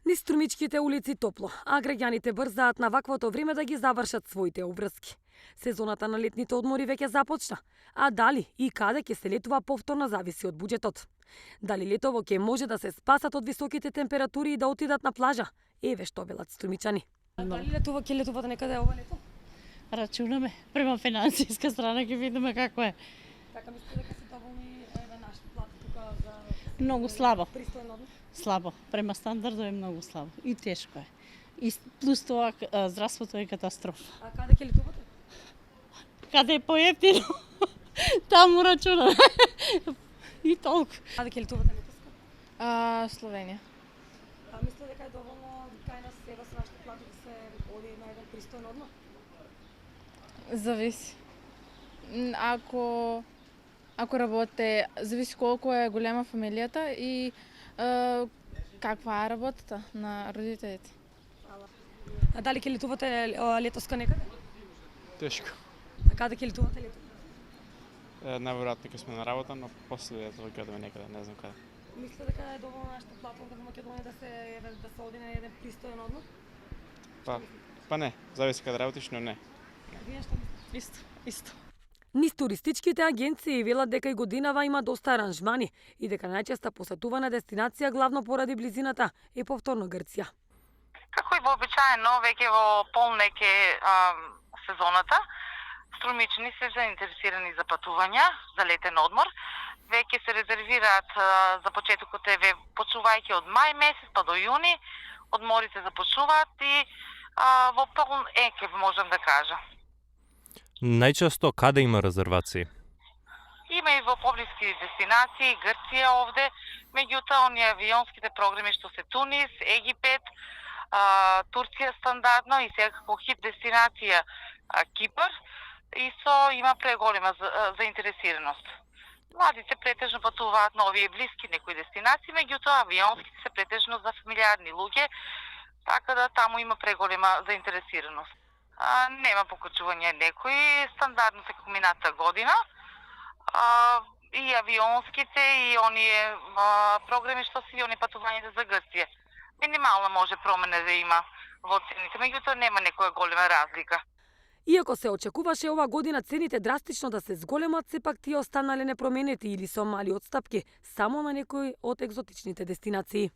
Низ струмичките улици топло, а граѓаните брзаат на ваквото време да ги завршат своите обврски. Сезоната на летните одмори веќе започна, а дали и каде ќе се летува повторно зависи од буџетот. Дали летово ќе може да се спасат од високите температури и да отидат на плажа? Еве што велат струмичани. А дали ќе летувате некаде ова лето? Рачунаме, према финансиска страна ќе видиме како е. Така мислите дека се доволни нашите плати тука за Многу слабо. пристоен одмор? Слабо, према стандардот е многу слабо и тешко е. И плюс тоа здравството е катастрофа. А каде ќе летувате? Каде е поевтино, таму рачунаме. И толку. Каде ќе летувате летоска? Словенија. А мислите дека е доволно кај нас сега со нашите плати да се оди на еден пристоен одмор? Зависи. Ако работите, зависи колку е голема фамилијата и каква е работата на родителите. А дали ќе летувате летоска некаде? Тешко. А каде ќе летувате летоска? Најверојатно ќе сме на работа, но после тоа ќе одиме некаде, не знам каде. Мислите дека е доволно нашата плата во Македонија да се оди на еден пристоен одмор? Па не, зависи каде работиш, но не. Вие што мислите? Исто. Низ туристичките агенции велат дека и годинава има доста аранжмани и дека најчеста посетувана дестинација главно поради близината е повторно Грција. Како и вообичаено, веќе во полнек е сезоната, струмичани се заинтересирани за патувања, за летен одмор. Веќе се резервираат за почетокот почувајќи од мај месец па до јуни, одморите започнуваат и во полн екев можам да кажа. Најчесто каде има резервации? Има и во поблиски дестинации, Грција овде, меѓутоа оние авионските програми што се Тунис, Египет, Турција стандардно и сега како хит дестинација Кипар, исто има преголема заинтересираност. Младите претежно патуваат на овие блиски некои дестинации, меѓутоа авионските се претежно за фамилиарни луѓе, така да таму има преголема заинтересираност. Нема покачување некои, стандардно се како мината година. И авионските и оние програми што се и оние патувањата за Грција. Минимална може промена да има во цените, меѓутоа нема некоја голема разлика. Иако се очекуваше ова година цените драстично да се зголемат, сепак тие останале непроменети или со мали отстапки само на некои од екзотичните дестинации.